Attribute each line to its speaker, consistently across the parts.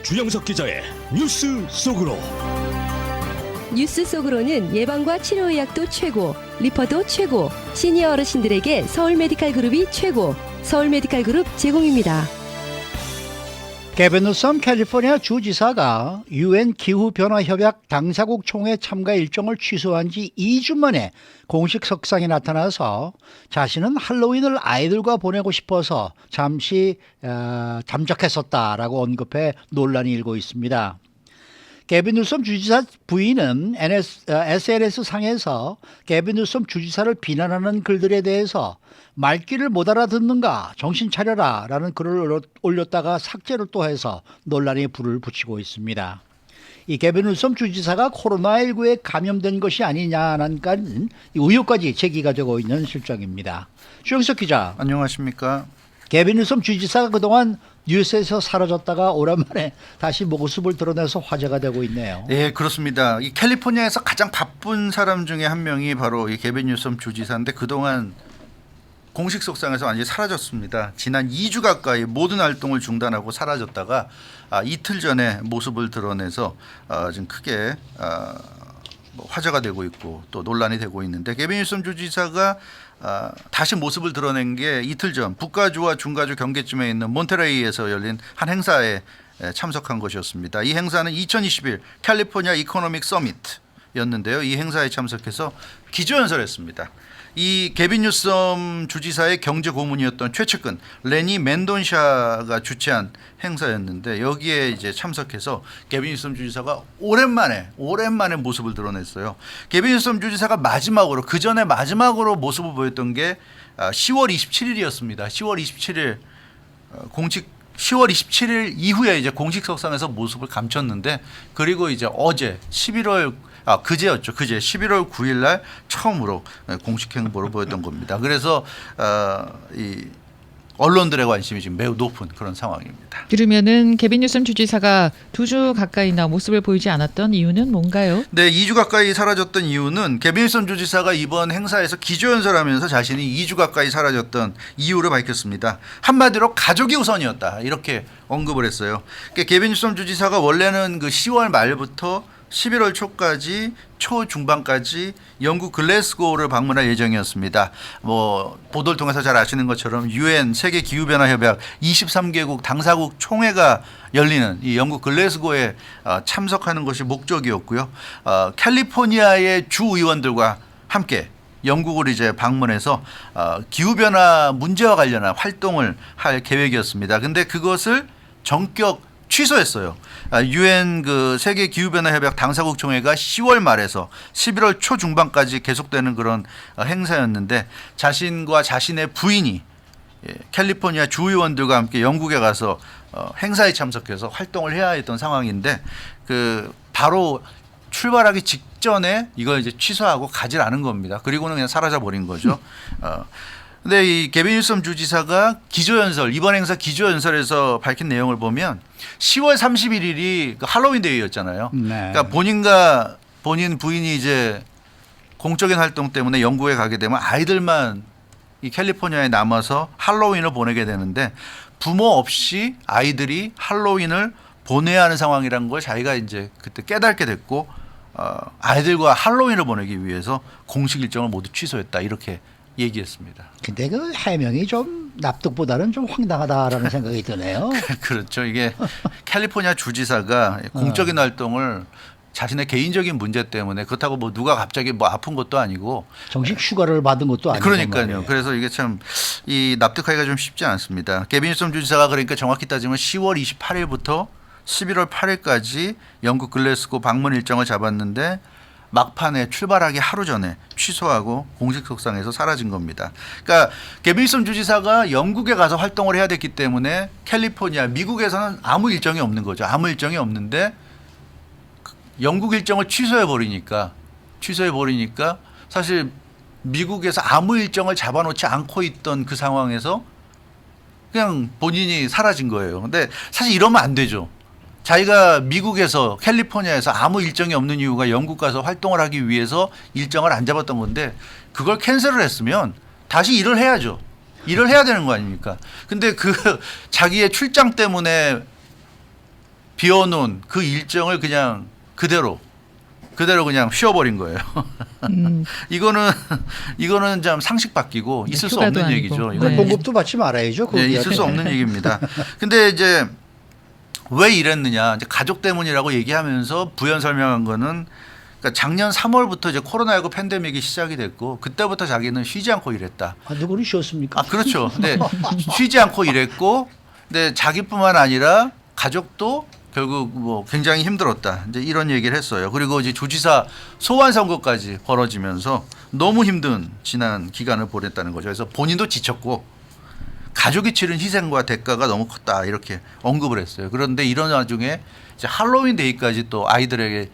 Speaker 1: 주영석 기자의 뉴스 속으로.
Speaker 2: 뉴스 속으로는 예방과 치료의학도 최고, 리퍼도 최고, 시니어 어르신들에게 서울 메디칼 그룹이 최고, 서울 메디칼 그룹 제공입니다.
Speaker 3: 게빈 뉴섬 캘리포니아 주지사가 UN 기후변화협약 당사국 총회 참가 일정을 취소한 지 2주 만에 공식 석상에 나타나서 자신은 할로윈을 아이들과 보내고 싶어서 잠시 잠적했었다라고 언급해 논란이 일고 있습니다. 게빈 뉴섬 주지사 부인은 SNS 상에서 게빈 뉴섬 주지사를 비난하는 글들에 대해서 말귀를 못 알아듣는가 정신 차려라 라는 글을 올렸다가 삭제를 또 해서 논란에 불을 붙이고 있습니다. 이 게빈 뉴섬 주지사가 코로나19에 감염된 것이 아니냐는 의혹까지 제기가 되고 있는 실정입니다. 주영석 기자.
Speaker 4: 안녕하십니까.
Speaker 3: 게빈 뉴섬 주지사가 그동안 뉴스에서 사라졌다가 오랜만에 다시 모습을 드러내서 화제가 되고 있네요.
Speaker 4: 네, 그렇습니다. 이 캘리포니아에서 가장 바쁜 사람 중에 한 명이 바로 이 게빈 뉴섬 주지사인데 그동안 공식 석상에서 완전히 사라졌습니다. 지난 2주 가까이 모든 활동을 중단하고 사라졌다가 이틀 전에 모습을 드러내서 지금 크게 화제가 되고 있고 또 논란이 되고 있는데, 게빈 뉴섬 주지사가 다시 모습을 드러낸 게 이틀 전 북가주와 중가주 경계쯤에 있는 몬테레이에서 열린 한 행사에 참석한 것이었습니다. 이 행사는 2021 캘리포니아 이코노믹 서밋이었는데요. 이 행사에 참석해서 기조연설했습니다. 이 게빈 뉴섬 주지사의 경제 고문이었던 최측근 레니 멘돈샤가 주최한 행사였는데, 여기에 이제 참석해서 게빈 뉴섬 주지사가 오랜만에 모습을 드러냈어요. 게빈 뉴섬 주지사가 그 전에 마지막으로 모습을 보였던 게 10월 27일이었습니다. 10월 27일 10월 27일 이후에 이제 공식 석상에서 모습을 감췄는데, 그리고 이제 어제 그제였죠. 그제 11월 9일 날 처음으로 공식 행보를 보였던 겁니다. 그래서 이 언론들의 관심이 지금 매우 높은 그런 상황입니다.
Speaker 5: 그러면은 게빈 뉴섬 주지사가 2주 가까이나 모습을 보이지 않았던 이유는 뭔가요?
Speaker 4: 네, 2주 가까이 사라졌던 이유는 게빈 뉴섬 주지사가 이번 행사에서 기조연설하면서 자신이 2주 가까이 사라졌던 이유를 밝혔습니다. 한마디로 가족이 우선이었다, 이렇게 언급을 했어요. 그러니까 게빈 뉴섬 주지사가 원래는 그 10월 말부터 11월 초까지 초중반까지 영국 글래스고를 방문할 예정이었습니다. 보도를 통해서 잘 아시는 것처럼 UN 세계 기후변화 협약 23개국 당사국 총회가 열리는 이 영국 글래스고에 참석하는 것이 목적이었고요. 캘리포니아의 주 의원들과 함께 영국을 이제 방문해서 기후변화 문제와 관련한 활동을 할 계획이었습니다. 근데 그것을 전격 취소했어요. UN 그 세계 기후변화 협약 당사국 총회가 10월 말에서 11월 초중반까지 계속되는 그런 행사였는데, 자신과 자신의 부인이 캘리포니아 주의원들과 함께 영국에 가서 행사에 참석해서 활동을 해야 했던 상황인데, 그 바로 출발하기 직전에 이걸 이제 취소하고 가지 않은 겁니다. 그리고는 그냥 사라져 버린 거죠. 근데 이 게빈 뉴섬 주지사가 이번 행사 기조연설에서 밝힌 내용을 보면 10월 31일이 그 할로윈 데이였잖아요.
Speaker 3: 네.
Speaker 4: 그러니까 본인 부인이 이제 공적인 활동 때문에 영국에 가게 되면 아이들만 이 캘리포니아에 남아서 할로윈을 보내게 되는데, 부모 없이 아이들이 할로윈을 보내야 하는 상황이라는 걸 자기가 이제 그때 깨닫게 됐고, 아이들과 할로윈을 보내기 위해서 공식 일정을 모두 취소했다, 이렇게 얘기했습니다.
Speaker 3: 근데 그 해명이 좀 납득보다는 좀 황당하다라는 생각이 드네요.
Speaker 4: 그렇죠. 이게 캘리포니아 주지사가 공적인 활동을 자신의 개인적인 문제 때문에, 그렇다고 누가 갑자기 아픈 것도 아니고
Speaker 3: 정식 휴가를 받은 것도 아니고.
Speaker 4: 그러니까요.
Speaker 3: 말이에요.
Speaker 4: 그래서 이게 참 납득하기가 좀 쉽지 않습니다. 게빈 뉴섬 주지사가 그러니까 정확히 따지면 10월 28일부터 11월 8일까지 영국 글래스고 방문 일정을 잡았는데, 막판에 출발하기 하루 전에 취소하고 공식 석상에서 사라진 겁니다. 그러니까 게빈 뉴섬 주지사가 영국에 가서 활동을 해야 됐기 때문에 캘리포니아, 미국에서는 아무 일정이 없는 거죠. 아무 일정이 없는데 영국 일정을 취소해 버리니까 사실 미국에서 아무 일정을 잡아놓지 않고 있던 그 상황에서 그냥 본인이 사라진 거예요. 근데 사실 이러면 안 되죠. 자기가 미국에서 캘리포니아에서 아무 일정이 없는 이유가 영국 가서 활동을 하기 위해서 일정을 안 잡았던 건데, 그걸 캔슬을 했으면 다시 일을 해야죠. 일을 해야 되는 거 아닙니까? 근데 그 자기의 출장 때문에 비워놓은 그 일정을 그냥 그대로 그냥 쉬어버린 거예요. 이거는 좀 상식 바뀌고 있을 수
Speaker 5: 휴가도
Speaker 4: 없는
Speaker 5: 아니고.
Speaker 4: 얘기죠.
Speaker 5: 네.
Speaker 4: 이건
Speaker 3: 봉급도 받지 말아야죠.
Speaker 4: 네, 있을 수 없는 얘기입니다. 근데 이제 왜 이랬느냐? 이제 가족 때문이라고 얘기하면서 부연 설명한 거는 그러니까 작년 3월부터 이제 코로나19 팬데믹이 시작이 됐고 그때부터 자기는 쉬지 않고 일했다.
Speaker 3: 아, 누구는 쉬었습니까?
Speaker 4: 아, 그렇죠. 근데 쉬지 않고 일했고, 근데 자기뿐만 아니라 가족도 결국 뭐 굉장히 힘들었다. 이제 이런 얘기를 했어요. 그리고 이제 주지사 소환 선거까지 벌어지면서 너무 힘든 지난 기간을 보냈다는 거죠. 그래서 본인도 지쳤고 가족이 치른 희생과 대가가 너무 컸다 이렇게 언급을 했어요. 그런데 이런 와중에 이제 할로윈 데이까지 또 아이들에게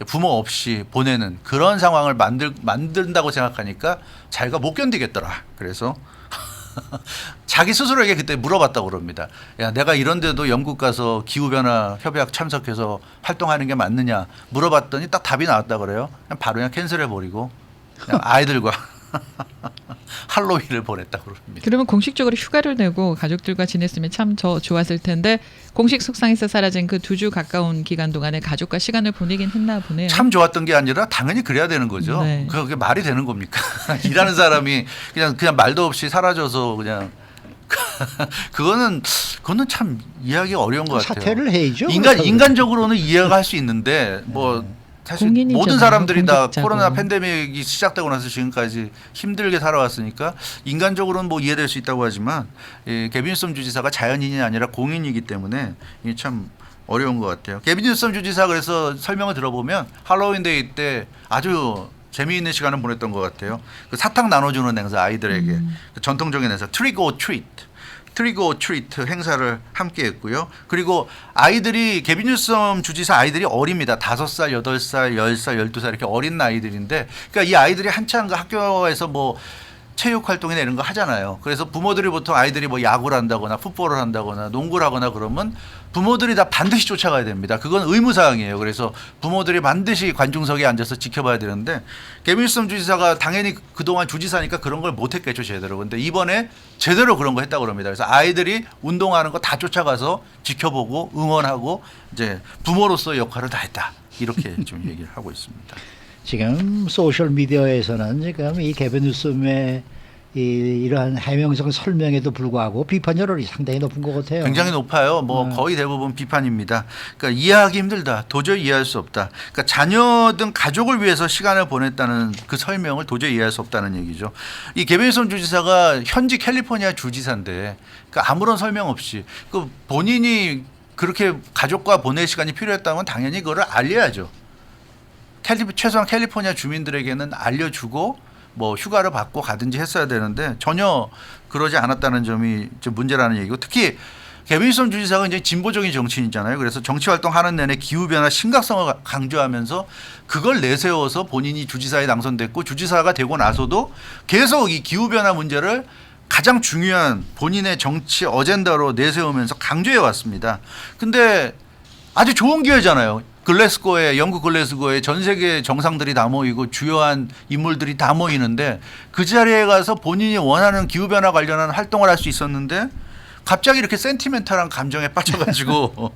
Speaker 4: 부모 없이 보내는 그런 상황을 만든다고 생각하니까 자기가 못 견디겠더라. 그래서 자기 스스로에게 그때 물어봤다고 그럽니다. 야, 내가 이런데도 영국 가서 기후변화 협약 참석해서 활동하는 게 맞느냐 물어봤더니 딱 답이 나왔다 그래요. 바로 그냥 캔슬해버리고 그냥 아이들과 할로윈을 보냈다고 그럽니다.
Speaker 5: 그러면 공식적으로 휴가를 내고 가족들과 지냈으면 참 좋았을 텐데 공식 속상에서 사라진 그 2주 가까운 기간 동안에 가족과 시간을 보내긴 했나 보네요.
Speaker 4: 참 좋았던 게 아니라 당연히 그래야 되는 거죠.
Speaker 5: 네.
Speaker 4: 그게 말이 되는 겁니까? 일하는 사람이 그냥 말도 없이 사라져서 그냥 그거는 참 이해하기 어려운 것 같아요.
Speaker 3: 사퇴를 해야죠.
Speaker 4: 인간적으로는 이해가 할 수 있는데 뭐 사실
Speaker 5: 공인이잖아요.
Speaker 4: 모든 사람들이 다
Speaker 5: 공직자고.
Speaker 4: 코로나 팬데믹이 시작되고 나서 지금까지 힘들게 살아왔으니까 인간적으로는 뭐 이해될 수 있다고 하지만 개빈 뉴섬 주지사가 자연인이 아니라 공인이기 때문에 이게 참 어려운 것 같아요. 개빈 뉴섬 주지사 그래서 설명을 들어보면 할로윈데이 때 아주 재미있는 시간을 보냈던 것 같아요. 그 사탕 나눠주는 행사 아이들에게 그 전통적인 행사 트릭 오 트리트 행사를 함께 했고요. 그리고 아이들이 개빈 뉴섬 주지사 아이들이 어립니다. 5살, 8살, 10살, 12살 이렇게 어린 아이들인데 그러니까 이 아이들이 한창 그 학교에서 뭐 체육 활동이나 이런 거 하잖아요. 그래서 부모들이 보통 아이들이 뭐 야구를 한다거나 풋볼을 한다거나 농구를 하거나 그러면 부모들이 다 반드시 쫓아가야 됩니다. 그건 의무사항이에요. 그래서 부모들이 반드시 관중석에 앉아서 지켜봐야 되는데 개빈 뉴섬 주지사가 당연히 그동안 주지사니까 그런 걸 못했겠죠 제대로. 근데 이번에 제대로 그런 거 했다고 그럽니다. 그래서 아이들이 운동하는 거 다 쫓아가서 지켜보고 응원하고 이제 부모로서의 역할을 다 했다. 이렇게 좀 얘기를 하고 있습니다.
Speaker 3: 지금 소셜 미디어에서는 지금 이 개빈 뉴섬의 이러한 해명성 설명에도 불구하고 비판 여론이 상당히 높은 것 같아요.
Speaker 4: 굉장히 높아요. 뭐 거의 대부분 비판입니다. 그러니까 이해하기 힘들다. 도저히 이해할 수 없다. 그러니까 자녀 등 가족을 위해서 시간을 보냈다는 그 설명을 도저히 이해할 수 없다는 얘기죠. 이 개빈 뉴섬 주지사가 현지 캘리포니아 주지사인데 그러니까 아무런 설명 없이 그 본인이 그렇게 가족과 보낼 시간이 필요했다면 당연히 그거를 알려야죠. 최소한 캘리포니아 주민들에게는 알려주고 뭐 휴가를 받고 가든지 했어야 되는데 전혀 그러지 않았다는 점이 좀 문제라는 얘기고 특히 개빈 뉴섬 주지사가 이제 진보적인 정치인이잖아요. 그래서 정치 활동하는 내내 기후 변화 심각성을 강조하면서 그걸 내세워서 본인이 주지사에 당선됐고 주지사가 되고 나서도 계속 이 기후 변화 문제를 가장 중요한 본인의 정치 어젠다로 내세우면서 강조해 왔습니다. 근데 아주 좋은 기회잖아요. 영국 글래스고에 전 세계 정상들이 다 모이고 주요한 인물들이 다 모이는데 그 자리에 가서 본인이 원하는 기후변화 관련한 활동을 할 수 있었는데 갑자기 이렇게 센티멘탈한 감정에 빠져가지고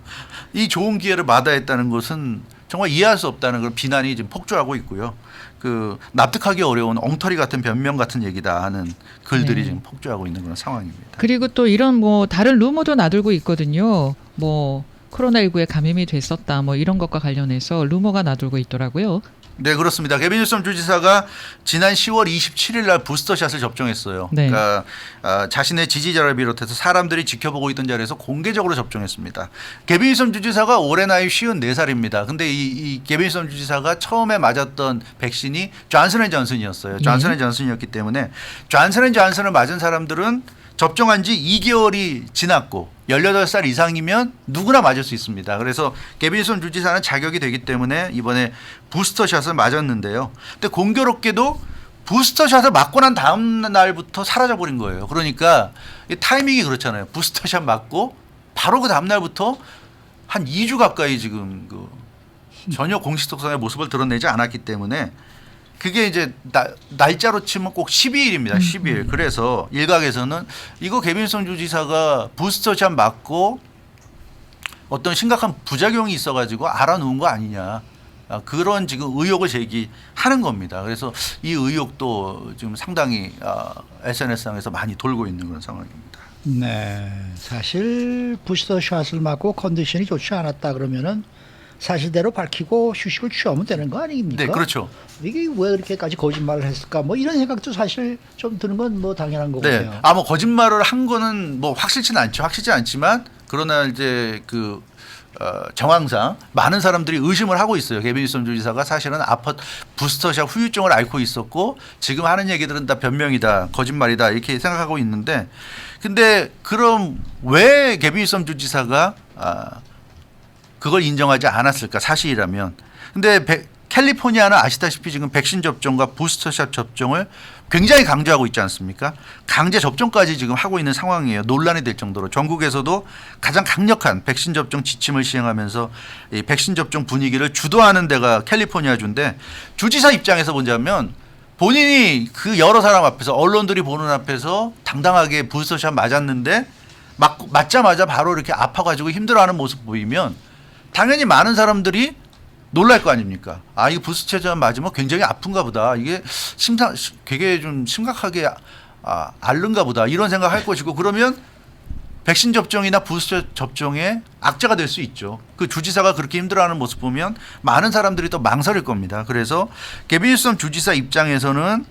Speaker 4: 이 좋은 기회를 마다했다는 것은 정말 이해할 수 없다는 그런 비난이 지금 폭주하고 있고요. 그 납득하기 어려운 엉터리 같은 변명 같은 얘기다 하는 글들이 지금 폭주하고 있는 그런 상황입니다.
Speaker 5: 그리고 또 이런 뭐 다른 루머도 나돌고 있거든요. 뭐 코로나19에 감염이 됐었다 뭐 이런 것과 관련해서 루머가 나돌고 있더라고요.
Speaker 4: 네, 그렇습니다. 개빈 뉴섬 주지사가 지난 10월 27일 날 부스터샷을 접종했어요.
Speaker 5: 네.
Speaker 4: 그러니까 자신의 지지자를 비롯해서 사람들이 지켜보고 있던 자리에서 공개적으로 접종했습니다. 개빈 뉴섬 주지사가 올해 나이 54살입니다. 근데 이 개빈 뉴섬 주지사가 처음에 맞았던 백신이 존슨앤존슨이었어요. 존슨앤존슨이었기 때문에 존슨앤존슨을 맞은 사람들은 접종한 지 2개월이 지났고 18살 이상이면 누구나 맞을 수 있습니다. 그래서 개빈 뉴섬 주지사는 자격이 되기 때문에 이번에 부스터샷을 맞았는데요. 근데 공교롭게도 부스터샷을 맞고 난 다음 날부터 사라져버린 거예요. 그러니까 이 타이밍이 그렇잖아요. 부스터샷 맞고 바로 그 다음 날부터 한 2주 가까이 지금 그 전혀 공식 속상의 모습을 드러내지 않았기 때문에 그게 이제 날짜로 치면 꼭 12일입니다. 12일. 그래서 일각에서는 이거 개빈 뉴섬 주지사가 부스터샷 맞고 어떤 심각한 부작용이 있어가지고 알아놓은 거 아니냐. 그런 지금 의혹을 제기하는 겁니다. 그래서 이 의혹도 지금 상당히 SNS상에서 많이 돌고 있는 그런 상황입니다.
Speaker 3: 네, 사실 부스터 샷을 맞고 컨디션이 좋지 않았다 그러면은 사실대로 밝히고 휴식을 취하면 되는 거 아닙니까?
Speaker 4: 네, 그렇죠.
Speaker 3: 이게 왜 이렇게까지 거짓말을 했을까? 뭐 이런 생각도 사실 좀 드는 건 뭐 당연한
Speaker 4: 네,
Speaker 3: 거고요.
Speaker 4: 뭐 거짓말을 한 거는 뭐 확실치 않지만 그러나 이제 그 정황상 많은 사람들이 의심을 하고 있어요. 개빈 뉴섬 주지사가 사실은 부스터샷 후유증을 앓고 있었고 지금 하는 얘기들은 다 변명이다, 거짓말이다 이렇게 생각하고 있는데, 근데 그럼 왜 개빈 뉴섬 주지사가 그걸 인정하지 않았을까 사실이라면. 근데 캘리포니아는 아시다시피 지금 백신 접종과 부스터샷 접종을 굉장히 강조하고 있지 않습니까? 강제 접종까지 지금 하고 있는 상황이에요. 논란이 될 정도로 전국에서도 가장 강력한 백신 접종 지침을 시행하면서 이 백신 접종 분위기를 주도하는 데가 캘리포니아주인데, 주지사 입장에서 보자면 본인이 그 여러 사람 앞에서 언론들이 보는 앞에서 당당하게 부스터샷 맞았는데 맞자마자 바로 이렇게 아파가지고 힘들어하는 모습 보이면 당연히 많은 사람들이 놀랄 거 아닙니까? 이거 부스터샷 맞으면 굉장히 아픈가 보다. 이게 되게 좀 심각하게 앓는가 보다. 이런 생각할 것이고, 그러면 백신 접종이나 부스터 접종에 악재가 될 수 있죠. 그 주지사가 그렇게 힘들어하는 모습 보면 많은 사람들이 또 망설일 겁니다. 그래서 개빈 뉴섬 주지사 입장에서는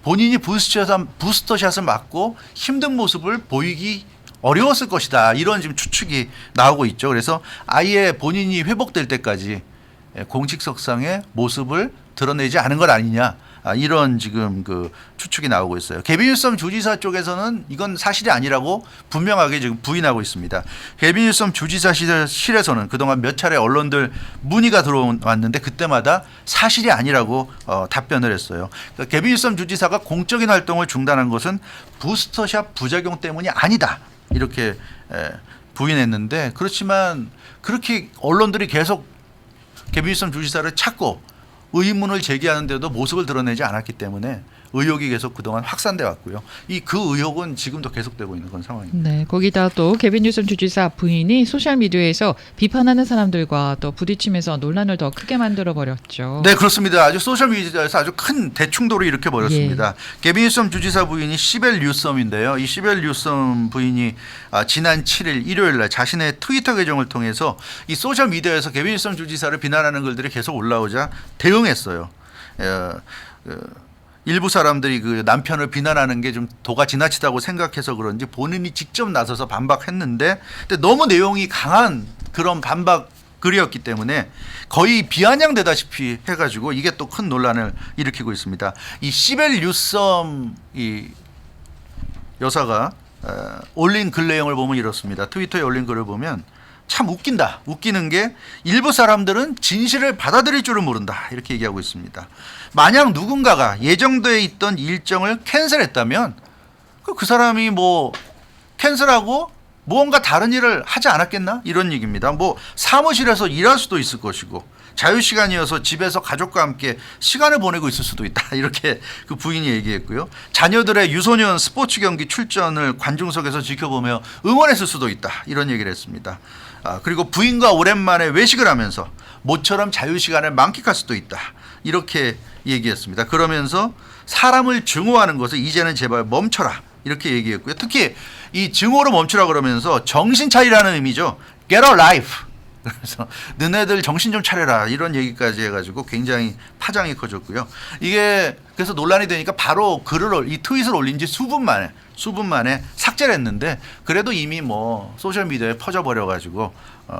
Speaker 4: 본인이 부스터샷을 맞고 힘든 모습을 보이기 어려웠을 것이다. 이런 지금 추측이 나오고 있죠. 그래서 아예 본인이 회복될 때까지 공식석상의 모습을 드러내지 않은 것 아니냐. 이런 지금 그 추측이 나오고 있어요. 개빈 뉴섬 주지사 쪽에서는 이건 사실이 아니라고 분명하게 지금 부인하고 있습니다. 개빈 뉴섬 주지사실에서는 그동안 몇 차례 언론들 문의가 들어왔는데 그때마다 사실이 아니라고 답변을 했어요. 그러니까 개빈 뉴섬 주지사가 공적인 활동을 중단한 것은 부스터샷 부작용 때문이 아니다. 이렇게 부인했는데, 그렇지만 그렇게 언론들이 계속 개빈 뉴섬 주지사를 찾고 의문을 제기하는데도 모습을 드러내지 않았기 때문에 의혹이 계속 그동안 확산돼 왔고요. 그 의혹은 지금도 계속되고 있는 그런 상황입니다.
Speaker 5: 네, 거기다 또 개빈 뉴섬 주지사 부인이 소셜 미디어에서 비판하는 사람들과 또 부딪히면서 논란을 더 크게 만들어 버렸죠.
Speaker 4: 네, 그렇습니다. 아주 소셜 미디어에서 아주 큰 대충돌을 일으켜 버렸습니다. 개빈 뉴섬 주지사 부인이 시벨 뉴섬인데요. 이 시벨 뉴섬 부인이 지난 7일 일요일 날 자신의 트위터 계정을 통해서 이 소셜 미디어에서 개빈 뉴섬 주지사를 비난하는 글들이 계속 올라오자 대응했어요. 일부 사람들이 그 남편을 비난하는 게 좀 도가 지나치다고 생각해서 그런지 본인이 직접 나서서 반박했는데, 근데 너무 내용이 강한 그런 반박 글이었기 때문에 거의 비아냥되다시피 해가지고 이게 또 큰 논란을 일으키고 있습니다. 이 시벨 뉴섬 이 여사가 올린 글 내용을 보면 이렇습니다. 트위터에 올린 글을 보면 참 웃긴다. 웃기는 게 일부 사람들은 진실을 받아들일 줄은 모른다. 이렇게 얘기하고 있습니다. 만약 누군가가 예정되어 있던 일정을 캔슬했다면 그 사람이 뭐 캔슬하고 무언가 다른 일을 하지 않았겠나? 이런 얘기입니다. 뭐 사무실에서 일할 수도 있을 것이고 자유시간이어서 집에서 가족과 함께 시간을 보내고 있을 수도 있다. 이렇게 그 부인이 얘기했고요. 자녀들의 유소년 스포츠 경기 출전을 관중석에서 지켜보며 응원했을 수도 있다. 이런 얘기를 했습니다. 그리고 부인과 오랜만에 외식을 하면서 모처럼 자유시간을 만끽할 수도 있다. 이렇게 얘기했습니다. 그러면서 사람을 증오하는 것을 이제는 제발 멈춰라. 이렇게 얘기했고요. 특히 이 증오로 멈추라 그러면서 정신 차리라는 의미죠. Get a life. 그래서 너네들 정신 좀 차려라 이런 얘기까지 해가지고 굉장히 파장이 커졌고요. 이게 그래서 논란이 되니까 바로 이 트윗을 올린 지 수분 만에 삭제를 했는데, 그래도 이미 뭐 소셜 미디어에 퍼져버려가지고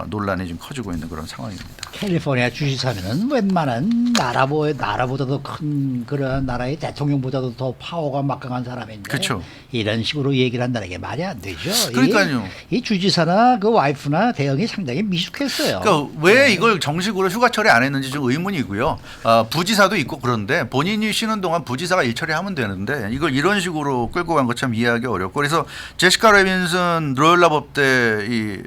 Speaker 4: 논란이 좀 커지고 있는 그런 상황입니다.
Speaker 3: 캘리포니아 주지사면은 웬만한 나라보다도 큰 그런 나라의 대통령보다도 더 파워가 막강한 사람인데,
Speaker 4: 그렇죠.
Speaker 3: 이런 식으로 얘기를 한다는 게 말이 안 되죠.
Speaker 4: 그러니까요.
Speaker 3: 이 주지사나 그 와이프나 대응이 상당히 미숙했어요.
Speaker 4: 그러니까 왜 이걸 정식으로 휴가 처리 안 했는지 좀 의문이고요. 부지사도 있고 그런데 본인이 쉬는 동안 부지사가 일 처리하면 되는데 이걸 이런 식으로 끌고 간 것 참 이해하기 어렵고, 그래서 제시카 레빈슨 로열라 법대 이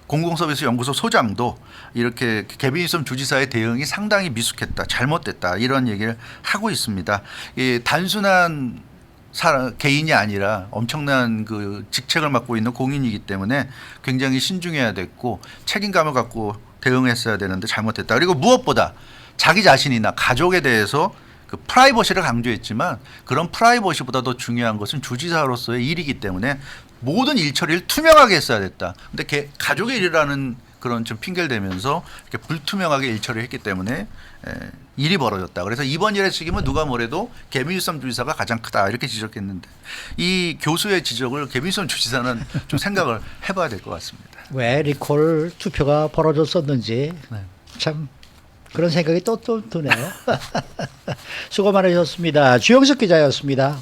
Speaker 4: 공공서비스 연구소 소장도 이렇게 개빈 뉴섬 주지사의 대응이 상당히 미숙했다, 잘못됐다 이런 얘기를 하고 있습니다. 이 단순한 개인이 아니라 엄청난 그 직책을 맡고 있는 공인이기 때문에 굉장히 신중해야 됐고 책임감을 갖고 대응했어야 되는데 잘못했다. 그리고 무엇보다 자기 자신이나 가족에 대해서 그 프라이버시를 강조했지만 그런 프라이버시보다 더 중요한 것은 주지사로서의 일이기 때문에 모든 일 처리를 투명하게 했어야 됐다. 근데 가족의 일이라는 그런 좀 핑계를 대면서 이렇게 불투명하게 일 처리를 했기 때문에 일이 벌어졌다. 그래서 이번 일의 책임은 누가 뭐래도 개빈일섬 주지사가 가장 크다 이렇게 지적했는데 이 교수의 지적을 개빈일섬 주지사는 좀 생각을 해봐야 될 것 같습니다.
Speaker 3: 왜 리콜 투표가 벌어졌었는지
Speaker 4: 네.
Speaker 3: 참 그런 생각이 또 드네요. 수고 많으셨습니다. 주영석 기자였습니다.